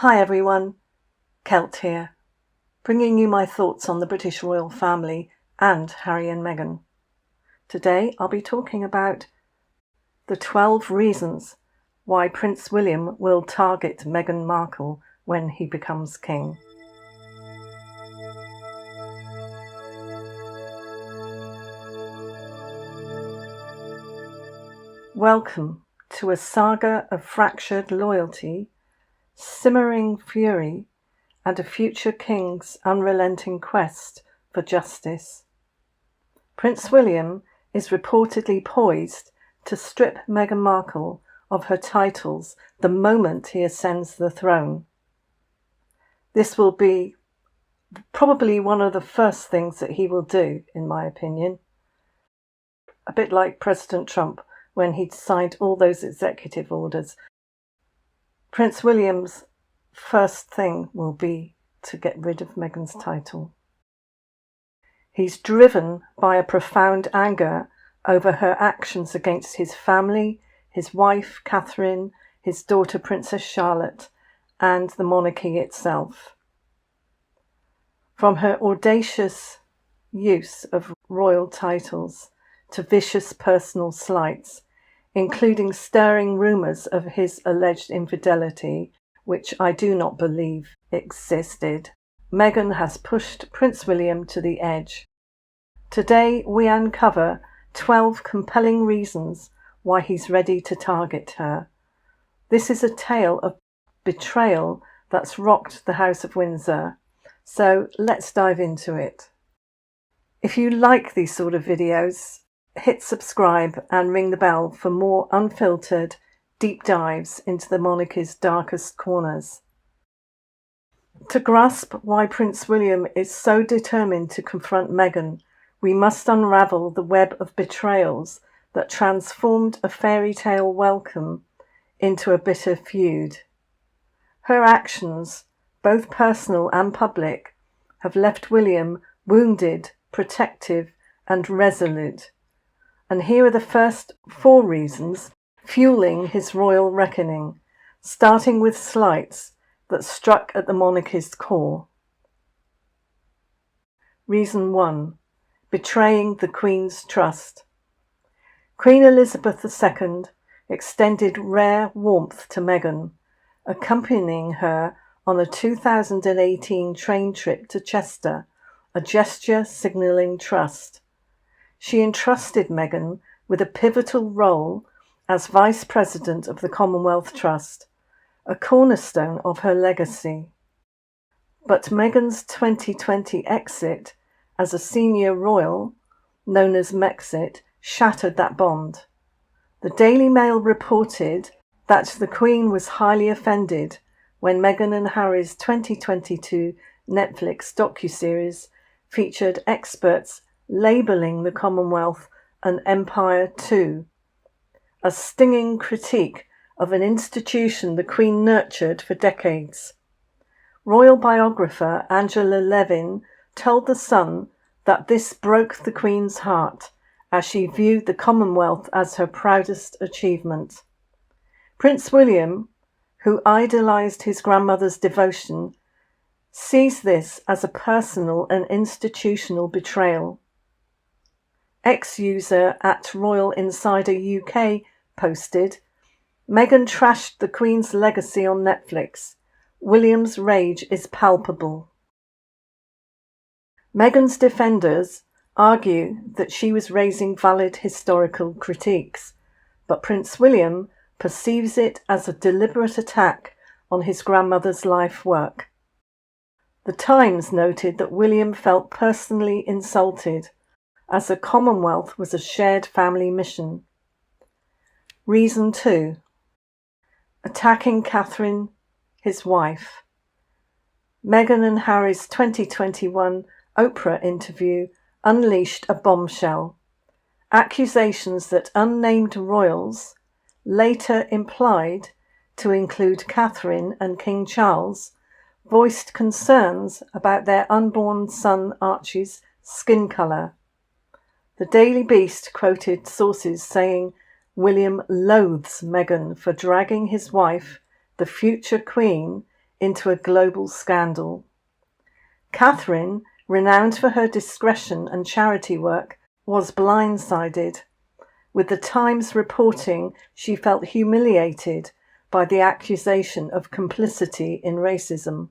Hi everyone, Kelt here, bringing you my thoughts on the British royal family and Harry and Meghan. Today I'll be talking about the 12 reasons why Prince William will target Meghan Markle when he becomes king. Welcome to a saga of fractured loyalty, simmering fury, and a future king's unrelenting quest for justice. Prince William is reportedly poised to strip Meghan Markle of her titles the moment he ascends the throne. This will be probably one of the first things that he will do, in my opinion. A bit like President Trump when he signed all those executive orders. Prince William's first thing will be to get rid of Meghan's title. He's driven by a profound anger over her actions against his family, his wife, Catherine, his daughter, Princess Charlotte, and the monarchy itself. From her audacious use of royal titles to vicious personal slights, including stirring rumours of his alleged infidelity, which I do not believe existed, Meghan has pushed Prince William to the edge. Today we uncover 12 compelling reasons why he's ready to target her. This is a tale of betrayal that's rocked the House of Windsor, so let's dive into it. If you like these sort of videos, hit subscribe and ring the bell for more unfiltered, deep dives into the monarchy's darkest corners. To grasp why Prince William is so determined to confront Meghan, we must unravel the web of betrayals that transformed a fairy tale welcome into a bitter feud. Her actions, both personal and public, have left William wounded, protective, and resolute. And here are the first 4 reasons fueling his royal reckoning, starting with slights that struck at the monarchy's core. Reason 1. Betraying the Queen's trust. Queen Elizabeth II extended rare warmth to Meghan, accompanying her on a 2018 train trip to Chester, a gesture signalling trust. She entrusted Meghan with a pivotal role as Vice President of the Commonwealth Trust, a cornerstone of her legacy. But Meghan's 2020 exit as a senior royal, known as Mexit, shattered that bond. The Daily Mail reported that the Queen was highly offended when Meghan and Harry's 2022 Netflix docuseries featured experts labelling the Commonwealth an empire too, a stinging critique of an institution the Queen nurtured for decades. Royal biographer Angela Levin told The Sun that this broke the Queen's heart as she viewed the Commonwealth as her proudest achievement. Prince William, who idolised his grandmother's devotion, sees this as a personal and institutional betrayal. Ex-user at Royal Insider UK posted, "Meghan trashed the Queen's legacy on Netflix. William's rage is palpable." Meghan's defenders argue that she was raising valid historical critiques, but Prince William perceives it as a deliberate attack on his grandmother's life work. The Times noted that William felt personally insulted, as the Commonwealth was a shared family mission. Reason 2. Attacking Catherine, his wife. Meghan and Harry's 2021 Oprah interview unleashed a bombshell. Accusations that unnamed royals, later implied to include Catherine and King Charles, voiced concerns about their unborn son Archie's skin colour. The Daily Beast quoted sources saying William loathes Meghan for dragging his wife, the future Queen, into a global scandal. Catherine, renowned for her discretion and charity work, was blindsided, with the Times reporting she felt humiliated by the accusation of complicity in racism.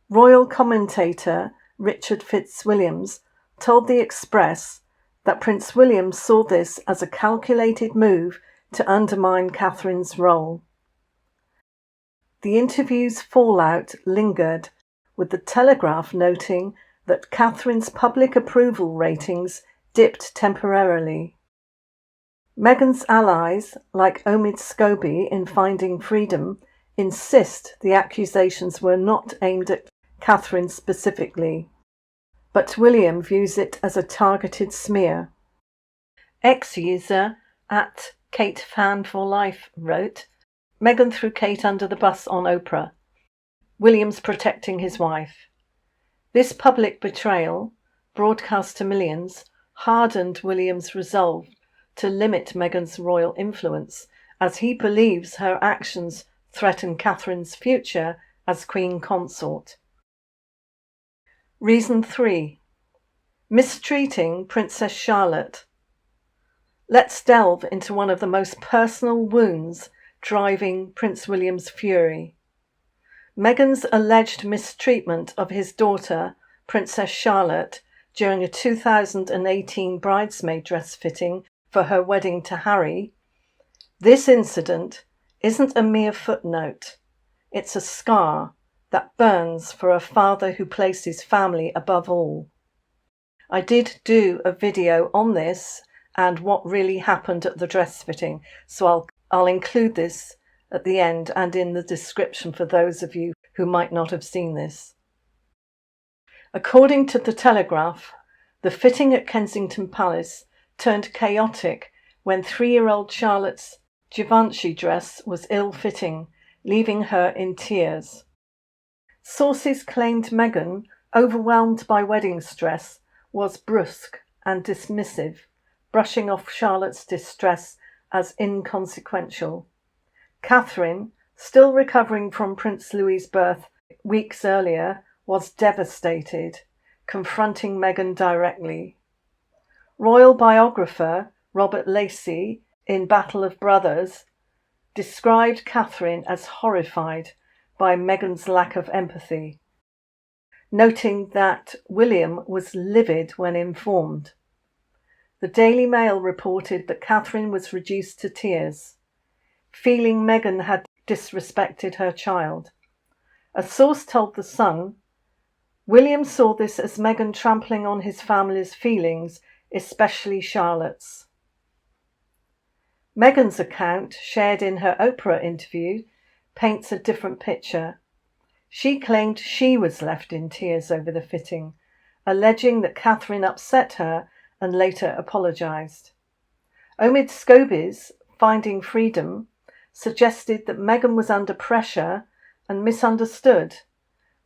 Royal commentator Richard Fitzwilliams told the Express that Prince William saw this as a calculated move to undermine Catherine's role. The interview's fallout lingered, with the Telegraph noting that Catherine's public approval ratings dipped temporarily. Meghan's allies, like Omid Scobie in Finding Freedom, insist the accusations were not aimed at Catherine specifically, but William views it as a targeted smear. Ex-user @KateFanForLife wrote, Meghan threw Kate under the bus on Oprah. William's protecting his wife. This public betrayal, broadcast to millions, hardened William's resolve to limit Meghan's royal influence, as he believes her actions threaten Catherine's future as Queen Consort. Reason 3. Mistreating Princess Charlotte. Let's delve into one of the most personal wounds driving Prince William's fury. Meghan's alleged mistreatment of his daughter, Princess Charlotte, during a 2018 bridesmaid dress fitting for her wedding to Harry. This incident isn't a mere footnote. It's a scar that burns for a father who places family above all. I did do a video on this and what really happened at the dress fitting, so I'll include this at the end and in the description for those of you who might not have seen this. According to the Telegraph, the fitting at Kensington Palace turned chaotic when 3-year-old Charlotte's Givenchy dress was ill-fitting, leaving her in tears. Sources claimed Meghan, overwhelmed by wedding stress, was brusque and dismissive, brushing off Charlotte's distress as inconsequential. Catherine, still recovering from Prince Louis's birth weeks earlier, was devastated, confronting Meghan directly. Royal biographer Robert Lacey, in Battle of Brothers, described Catherine as horrified by Meghan's lack of empathy, noting that William was livid when informed. The Daily Mail reported that Catherine was reduced to tears, feeling Meghan had disrespected her child. A source told The Sun, William saw this as Meghan trampling on his family's feelings, especially Charlotte's. Meghan's account, shared in her Oprah interview, paints a different picture. She claimed she was left in tears over the fitting, alleging that Catherine upset her and later apologised. Omid Scobie's Finding Freedom suggested that Meghan was under pressure and misunderstood,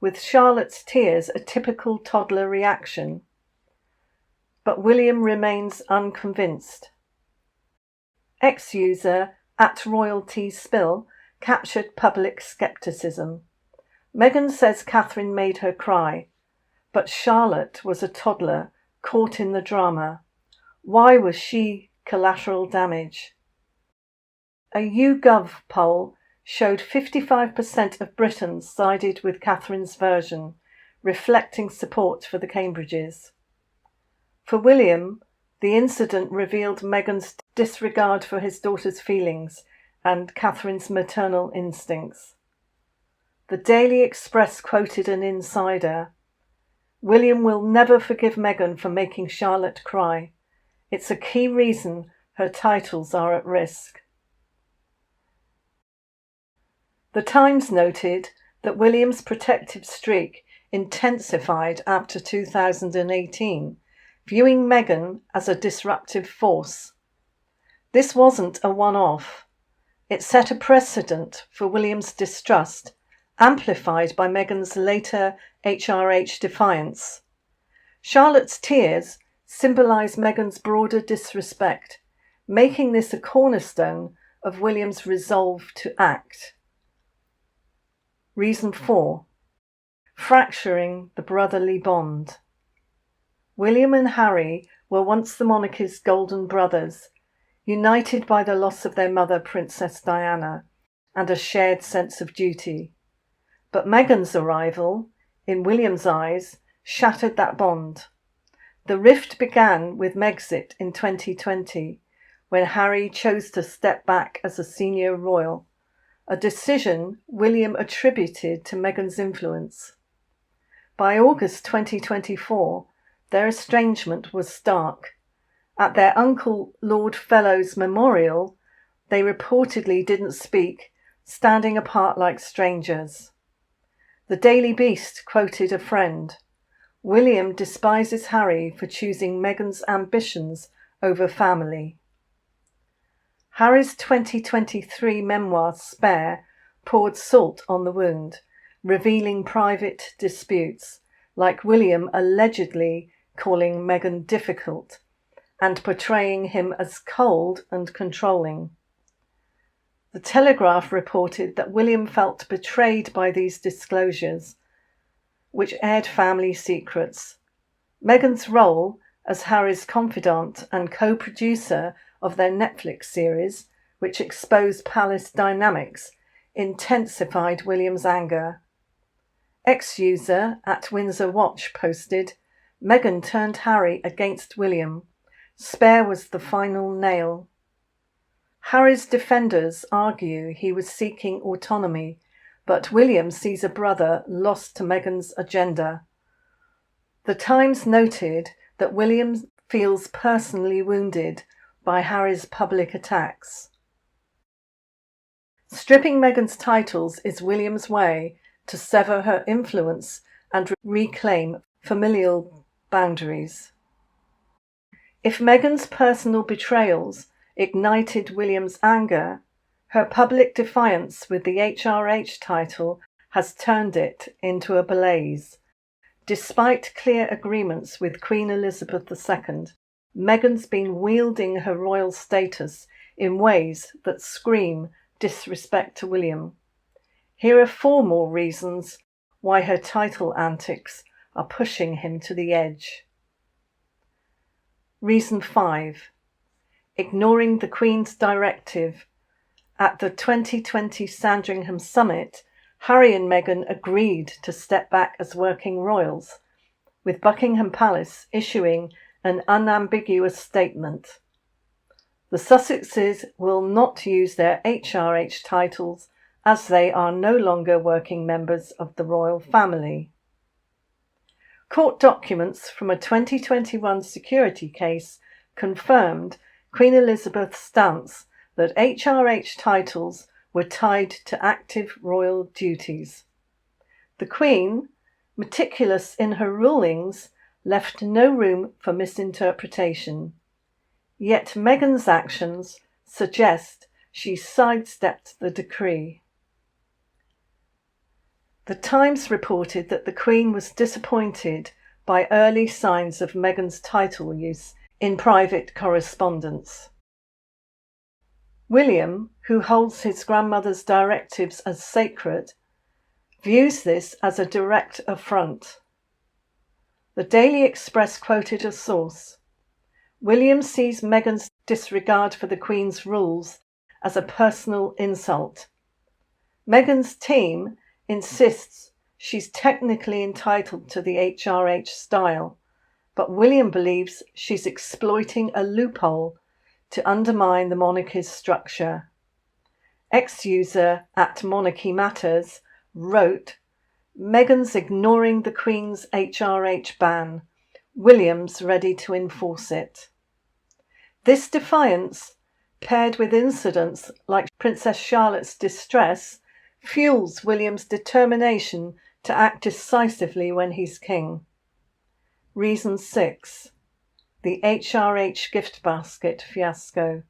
with Charlotte's tears a typical toddler reaction. But William remains unconvinced. Ex-user @RoyaltySpill captured public scepticism. Meghan says Catherine made her cry, but Charlotte was a toddler caught in the drama. Why was she collateral damage? A YouGov poll showed 55% of Britons sided with Catherine's version, reflecting support for the Cambridges. For William, the incident revealed Meghan's disregard for his daughter's feelings and Catherine's maternal instincts. The Daily Express quoted an insider, William will never forgive Meghan for making Charlotte cry. It's a key reason her titles are at risk. The Times noted that William's protective streak intensified after 2018, viewing Meghan as a disruptive force. This wasn't a one-off. It set a precedent for William's distrust, amplified by Meghan's later HRH defiance. Charlotte's tears symbolise Meghan's broader disrespect, making this a cornerstone of William's resolve to act. Reason 4. Fracturing the brotherly bond. William and Harry were once the monarchy's golden brothers, united by the loss of their mother, Princess Diana, and a shared sense of duty. But Meghan's arrival, in William's eyes, shattered that bond. The rift began with Megxit in 2020, when Harry chose to step back as a senior royal, a decision William attributed to Meghan's influence. By August 2024, their estrangement was stark. At their uncle Lord Fellow's memorial, they reportedly didn't speak, standing apart like strangers. The Daily Beast quoted a friend, "William despises Harry for choosing Meghan's ambitions over family." Harry's 2023 memoir Spare poured salt on the wound, revealing private disputes, like William allegedly calling Meghan difficult and portraying him as cold and controlling. The Telegraph reported that William felt betrayed by these disclosures, which aired family secrets. Meghan's role as Harry's confidant and co-producer of their Netflix series, which exposed palace dynamics, intensified William's anger. Ex-user at Windsor Watch posted, "Meghan turned Harry against William. Spare was the final nail." Harry's defenders argue he was seeking autonomy, but William sees a brother lost to Meghan's agenda. The Times noted that William feels personally wounded by Harry's public attacks. Stripping Meghan's titles is William's way to sever her influence and reclaim familial boundaries. If Meghan's personal betrayals ignited William's anger, her public defiance with the HRH title has turned it into a blaze. Despite clear agreements with Queen Elizabeth II, Meghan's been wielding her royal status in ways that scream disrespect to William. Here are 4 more reasons why her title antics are pushing him to the edge. Reason 5. Ignoring the Queen's directive. At the 2020 Sandringham Summit, Harry and Meghan agreed to step back as working royals, with Buckingham Palace issuing an unambiguous statement. The Sussexes will not use their HRH titles as they are no longer working members of the royal family. Court documents from a 2021 security case confirmed Queen Elizabeth's stance that HRH titles were tied to active royal duties. The Queen, meticulous in her rulings, left no room for misinterpretation. Yet Meghan's actions suggest she sidestepped the decree. The Times reported that the Queen was disappointed by early signs of Meghan's title use in private correspondence. William, who holds his grandmother's directives as sacred, views this as a direct affront. The Daily Express quoted a source. William sees Meghan's disregard for the Queen's rules as a personal insult. Meghan's team insists she's technically entitled to the HRH style, but William believes she's exploiting a loophole to undermine the monarchy's structure. Ex-user at Monarchy Matters wrote, "Meghan's ignoring the Queen's HRH ban. William's ready to enforce it." This defiance, paired with incidents like Princess Charlotte's distress, fuels William's determination to act decisively when he's king. Reason 6. The HRH gift basket fiasco.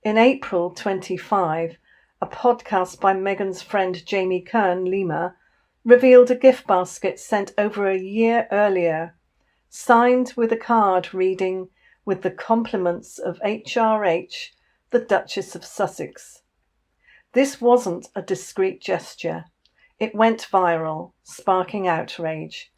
In April 25, a podcast by Meghan's friend Jamie Kern-Lima revealed a gift basket sent over a year earlier, signed with a card reading, "With the compliments of HRH, the Duchess of Sussex." This wasn't a discreet gesture. It went viral, sparking outrage.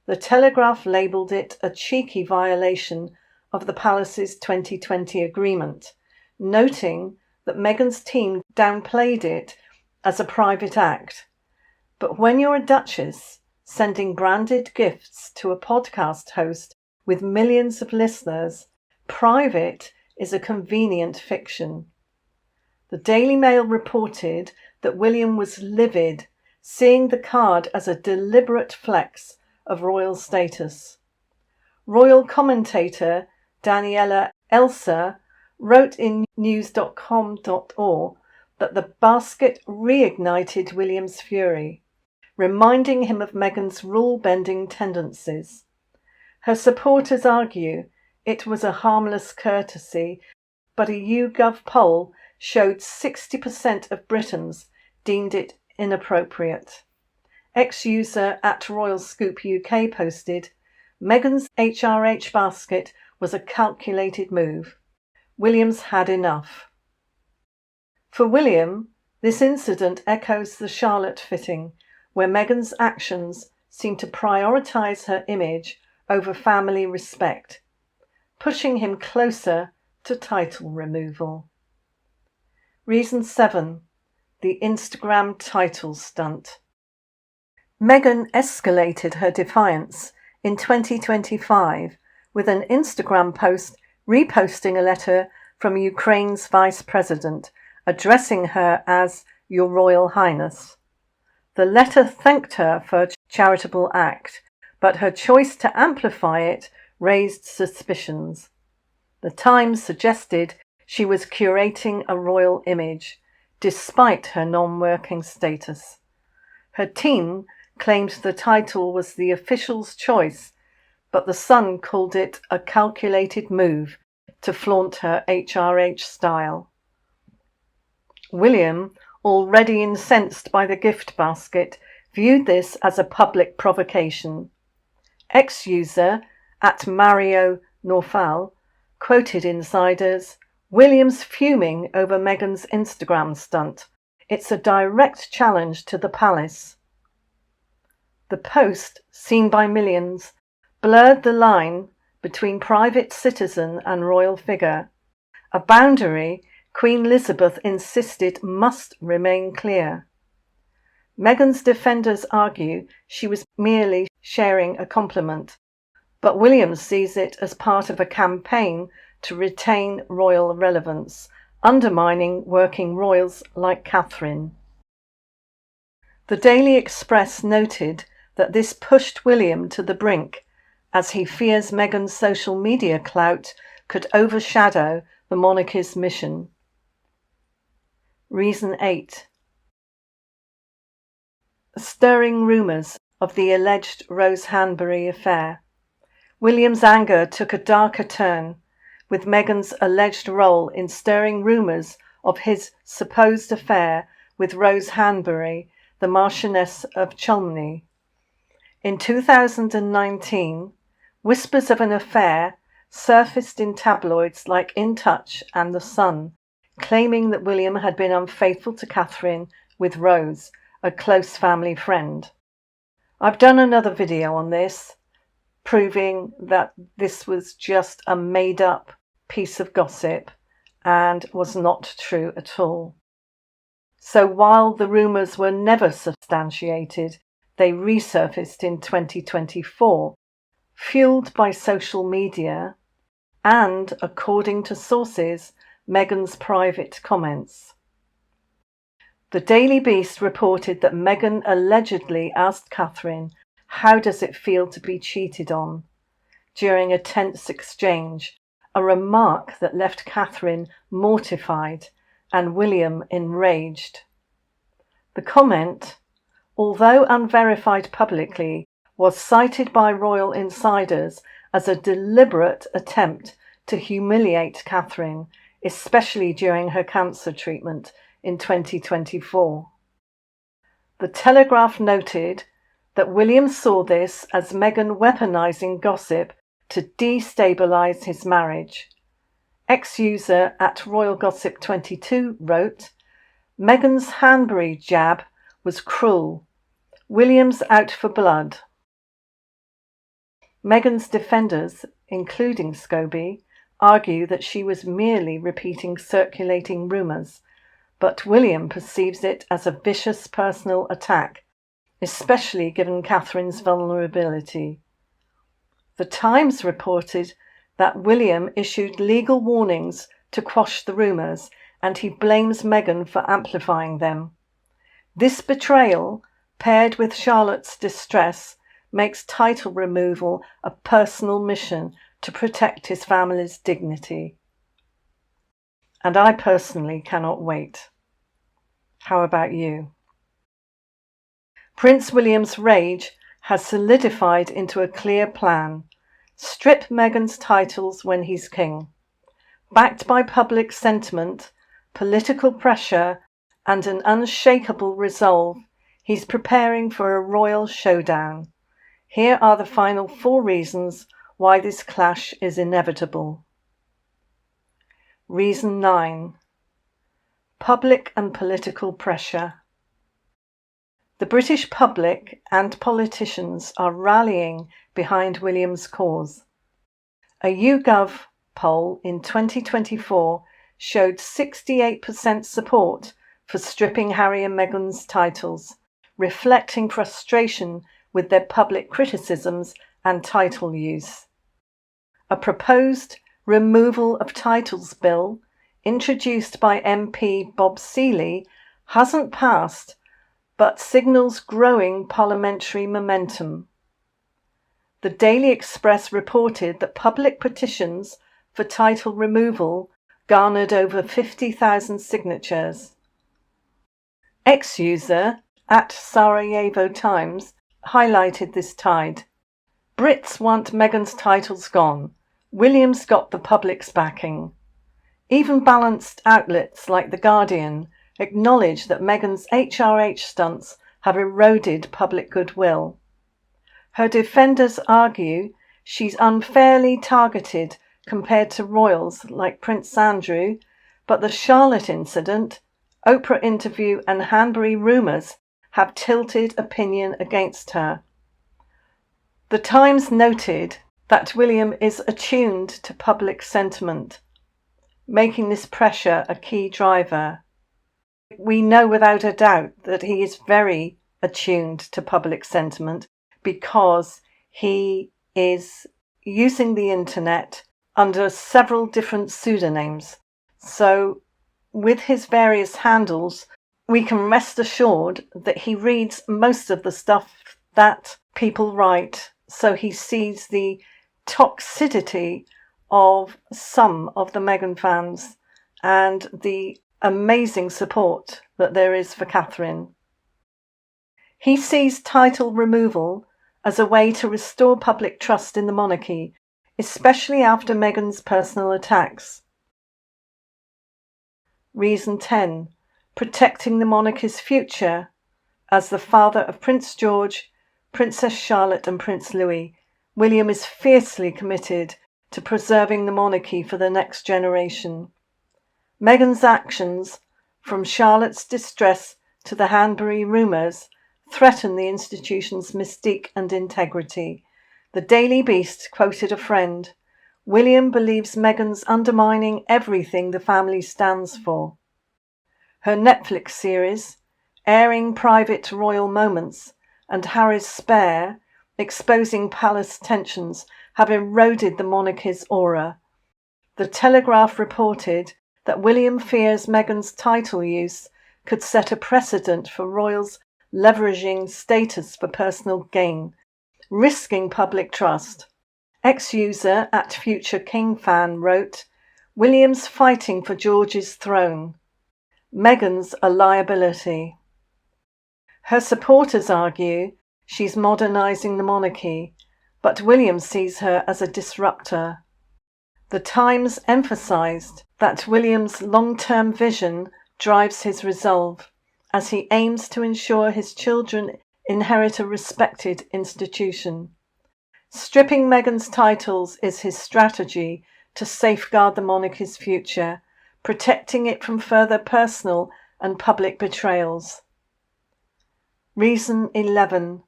The Telegraph labelled it a cheeky violation of the palace's 2020 agreement, noting that Meghan's team downplayed it as a private act. But when you're a duchess, sending branded gifts to a podcast host with millions of listeners, private is a convenient fiction. The Daily Mail reported that William was livid, seeing the card as a deliberate flex of royal status. Royal commentator Daniela Elsa wrote in news.com.au that the basket reignited William's fury, reminding him of Meghan's rule-bending tendencies. Her supporters argue it was a harmless courtesy, but a YouGov poll showed 60% of Britons deemed it inappropriate. Ex-user @RoyalScoopUK posted, Meghan's HRH basket was a calculated move. William's had enough. For William, this incident echoes the Charlotte fitting, where Meghan's actions seem to prioritise her image over family respect, pushing him closer to title removal. Reason 7. The Instagram title stunt. Meghan escalated her defiance in 2025 with an Instagram post reposting a letter from Ukraine's Vice President addressing her as Your Royal Highness. The letter thanked her for a charitable act, but her choice to amplify it raised suspicions. The Times suggested she was curating a royal image, despite her non-working status. Her team claimed the title was the official's choice, but The Sun called it a calculated move to flaunt her HRH style. William, already incensed by the gift basket, viewed this as a public provocation. Ex-user @Mario Norfal quoted insiders, William's fuming over Meghan's Instagram stunt. It's a direct challenge to the palace. The post, seen by millions, blurred the line between private citizen and royal figure, a boundary Queen Elizabeth insisted must remain clear. Meghan's defenders argue she was merely sharing a compliment, but William sees it as part of a campaign to retain royal relevance, undermining working royals like Catherine. The Daily Express noted that this pushed William to the brink, as he fears Meghan's social media clout could overshadow the monarchy's mission. Reason 8. Stirring rumours of the alleged Rose Hanbury affair. William's anger took a darker turn, with Meghan's alleged role in stirring rumours of his supposed affair with Rose Hanbury, the Marchioness of Cholmondeley. In 2019, whispers of an affair surfaced in tabloids like In Touch and The Sun, claiming that William had been unfaithful to Catherine with Rose, a close family friend. I've done another video on this, proving that this was just a made-up piece of gossip and was not true at all. So while the rumours were never substantiated, they resurfaced in 2024, fueled by social media and, according to sources, Meghan's private comments. The Daily Beast reported that Meghan allegedly asked Catherine, "How does it feel to be cheated on?" during a tense exchange, a remark that left Catherine mortified and William enraged. The comment, although unverified publicly, was cited by royal insiders as a deliberate attempt to humiliate Catherine, especially during her cancer treatment in 2024. The Telegraph noted that William saw this as Meghan weaponising gossip to destabilise his marriage. Ex-user @RoyalGossip22 wrote, Meghan's Hanbury jab was cruel. William's out for blood. Meghan's defenders, including Scobie, argue that she was merely repeating circulating rumours, but William perceives it as a vicious personal attack, especially given Catherine's vulnerability. The Times reported that William issued legal warnings to quash the rumours, and he blames Meghan for amplifying them. This betrayal, paired with Charlotte's distress, makes title removal a personal mission to protect his family's dignity. And I personally cannot wait. How about you? Prince William's rage has solidified into a clear plan. Strip Meghan's titles when he's king. Backed by public sentiment, political pressure, and an unshakable resolve, he's preparing for a royal showdown. Here are the final 4 reasons why this clash is inevitable. Reason 9. Public and political pressure. The British public and politicians are rallying behind William's cause. A YouGov poll in 2024 showed 68% support for stripping Harry and Meghan's titles, reflecting frustration with their public criticisms and title use. A proposed removal of titles bill, introduced by MP Bob Seeley, hasn't passed, but signals growing parliamentary momentum. The Daily Express reported that public petitions for title removal garnered over 50,000 signatures. Ex-user at Sarajevo Times highlighted this tide. Brits want Meghan's titles gone. William's got the public's backing. Even balanced outlets like The Guardian acknowledge that Meghan's HRH stunts have eroded public goodwill. Her defenders argue she's unfairly targeted compared to royals like Prince Andrew, but the Charlotte incident, Oprah interview and Hanbury rumours have tilted opinion against her. The Times noted that William is attuned to public sentiment, making this pressure a key driver. We know without a doubt that he is very attuned to public sentiment because he is using the internet under several different pseudonyms. So with his various handles, we can rest assured that he reads most of the stuff that people write, so he sees the toxicity of some of the Meghan fans and the amazing support that there is for Catherine. He sees title removal as a way to restore public trust in the monarchy, especially after Meghan's personal attacks. Reason 10. Protecting the monarchy's future. As the father of Prince George, Princess Charlotte and Prince Louis, William is fiercely committed to preserving the monarchy for the next generation. Meghan's actions, from Charlotte's distress to the Hanbury rumours, threaten the institution's mystique and integrity. The Daily Beast quoted a friend, "William believes Meghan's undermining everything the family stands for." Her Netflix series, airing private royal moments, and Harry's Spare, exposing palace tensions, have eroded the monarchy's aura. The Telegraph reported that William fears Meghan's title use could set a precedent for royals leveraging status for personal gain, risking public trust. Ex-user at Future King Fan wrote, "William's fighting for George's throne. Meghan's a liability." Her supporters argue she's modernising the monarchy, but William sees her as a disruptor. The Times emphasised that William's long-term vision drives his resolve, as he aims to ensure his children inherit a respected institution. Stripping Meghan's titles is his strategy to safeguard the monarchy's future, protecting it from further personal and public betrayals. Reason 11.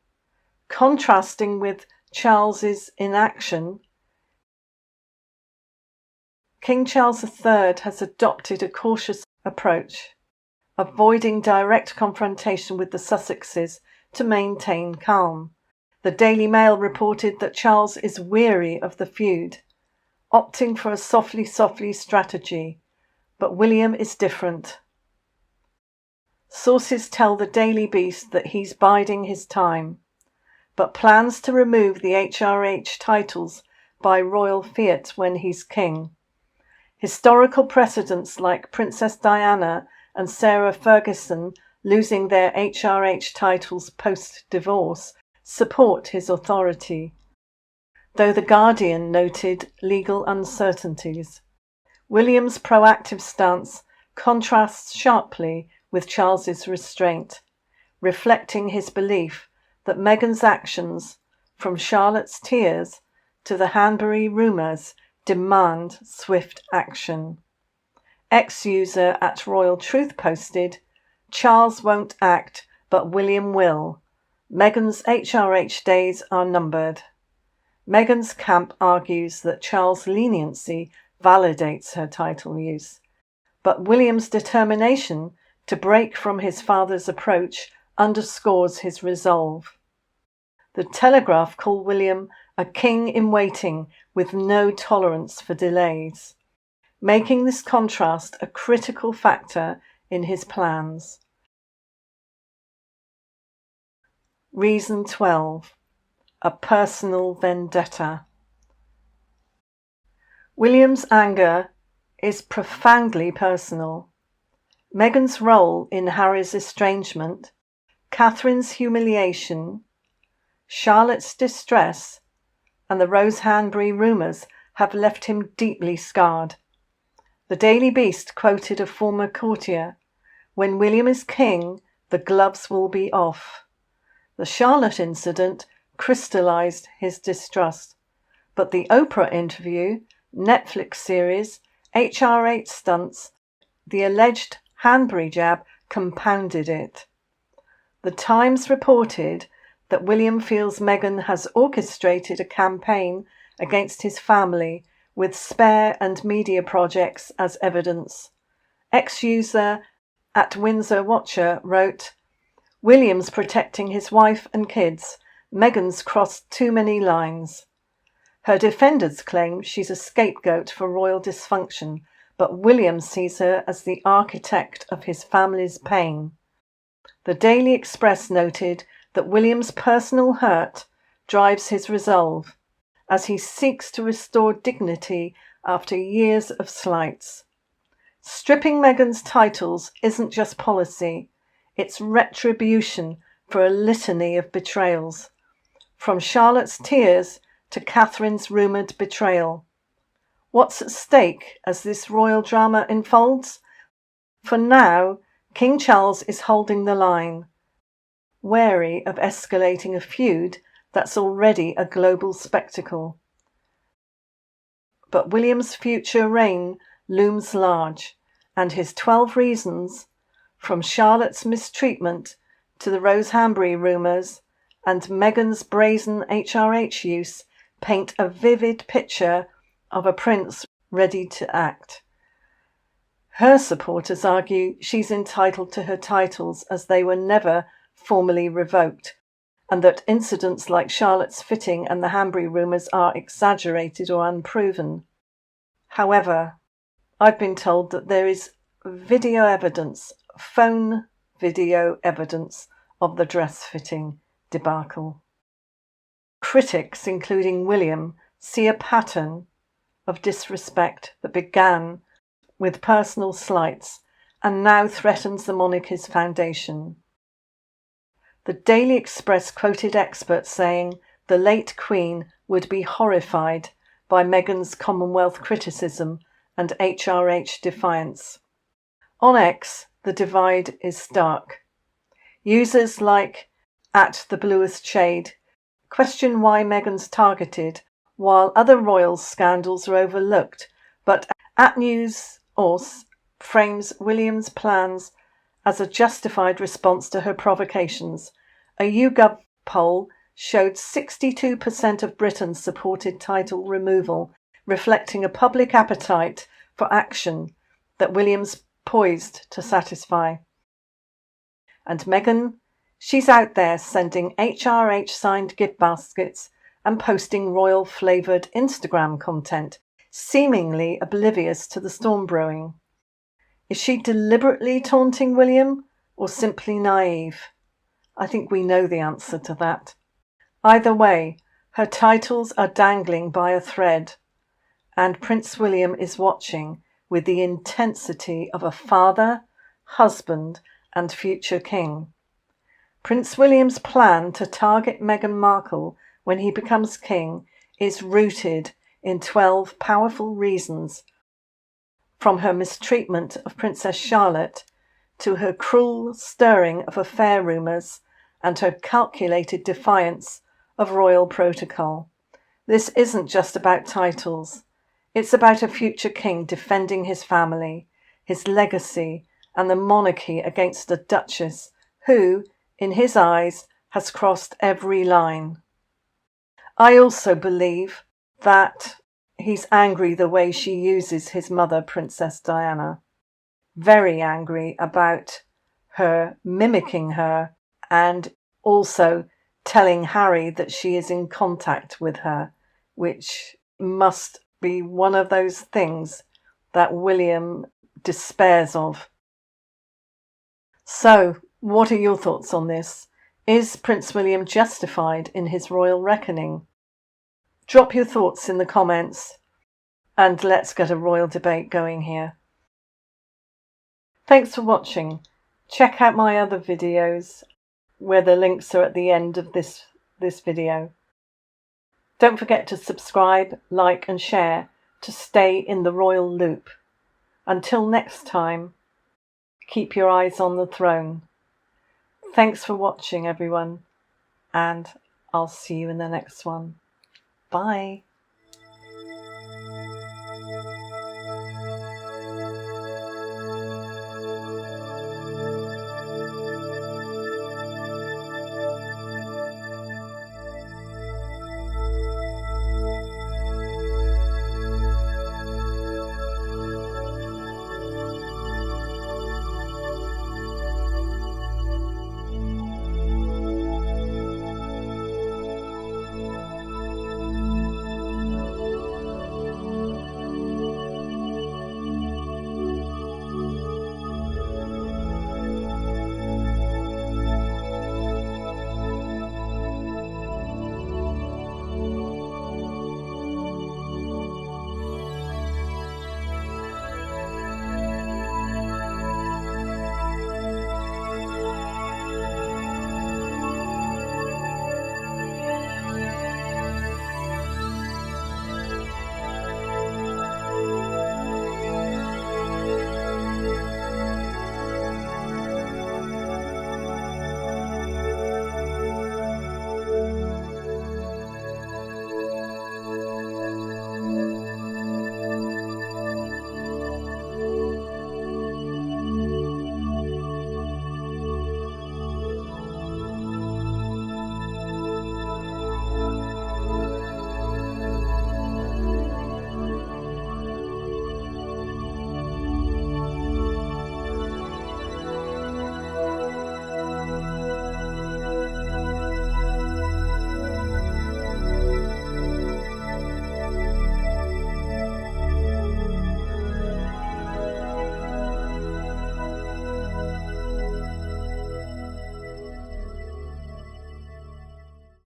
Contrasting with Charles's inaction, King Charles III has adopted a cautious approach, avoiding direct confrontation with the Sussexes to maintain calm. The Daily Mail reported that Charles is weary of the feud, opting for a softly strategy, but William is different. Sources tell the Daily Beast that he's biding his time, but plans to remove the HRH titles by royal fiat when he's king. Historical precedents like Princess Diana and Sarah Ferguson losing their HRH titles post-divorce support his authority, though The Guardian noted legal uncertainties. William's proactive stance contrasts sharply with Charles's restraint, reflecting his belief that Meghan's actions, from Charlotte's tears to the Hanbury rumours, demand swift action. Ex-user at Royal Truth posted, "Charles won't act, but William will. Meghan's HRH days are numbered." Meghan's camp argues that Charles' leniency validates her title use, but William's determination to break from his father's approach underscores his resolve. The Telegraph call William a king in waiting with no tolerance for delays, making this contrast a critical factor in his plans. Reason 12. A personal vendetta. William's anger is profoundly personal. Meghan's role in Harry's estrangement, Catherine's humiliation, Charlotte's distress, and the Rose Hanbury rumours have left him deeply scarred. The Daily Beast quoted a former courtier, "When William is king, the gloves will be off." The Charlotte incident crystallised his distrust, but the Oprah interview, Netflix series, HRH stunts, the alleged Hanbury jab compounded it. The Times reported that William feels Meghan has orchestrated a campaign against his family with spare and media projects as evidence. Ex-user at Windsor Watcher wrote, "William's protecting his wife and kids. Meghan's crossed too many lines." Her defenders claim she's a scapegoat for royal dysfunction, but William sees her as the architect of his family's pain. The Daily Express noted that William's personal hurt drives his resolve, as he seeks to restore dignity after years of slights. Stripping Meghan's titles isn't just policy, it's retribution for a litany of betrayals, from Charlotte's tears to Catherine's rumoured betrayal. What's at stake as this royal drama unfolds? For now, King Charles is holding the line, wary of escalating a feud that's already a global spectacle. But William's future reign looms large, and his 12 reasons, from Charlotte's mistreatment to the Rose Hanbury rumours and Meghan's brazen HRH use, paint a vivid picture of a prince ready to act. Her supporters argue she's entitled to her titles as they were never formally revoked, and that incidents like Charlotte's fitting and the Hanbury rumours are exaggerated or unproven. However, I've been told that there is video evidence, phone video evidence of the dress fitting debacle. Critics, including William, see a pattern of disrespect that began with personal slights and now threatens the monarchy's foundation. The Daily Express quoted experts saying the late Queen would be horrified by Meghan's Commonwealth criticism and HRH defiance. On X, the divide is stark. Users like @TheBluestShade question why Meghan's targeted, while other royal scandals are overlooked, but @NewsOrs frames William's plans as a justified response to her provocations, A YouGov poll showed 62% of Britons supported title removal, reflecting a public appetite for action that William's poised to satisfy. And Meghan, she's out there sending HRH-signed gift baskets and posting royal-flavoured Instagram content, seemingly oblivious to the storm brewing. Is she deliberately taunting William or simply naive? I think we know the answer to that. Either way, her titles are dangling by a thread, and Prince William is watching with the intensity of a father, husband, and future king. Prince William's plan to target Meghan Markle when he becomes king is rooted in 12 powerful reasons, from her mistreatment of Princess Charlotte to her cruel stirring of affair rumours and her calculated defiance of royal protocol. This isn't just about titles. It's about a future king defending his family, his legacy, and the monarchy against a duchess who, in his eyes, has crossed every line. I also believe that he's angry the way she uses his mother, Princess Diana. Very angry about her mimicking her and also telling Harry that she is in contact with her, which must be one of those things that William despairs of. So, what are your thoughts on this? Is Prince William justified in his royal reckoning? Drop your thoughts in the comments and let's get a royal debate going here. Thanks for watching. Check out my other videos where the links are at the end of this video. Don't forget to subscribe, like and share to stay in the royal loop. Until next time, keep your eyes on the throne. Thanks for watching, everyone, and I'll see you in the next one. Bye.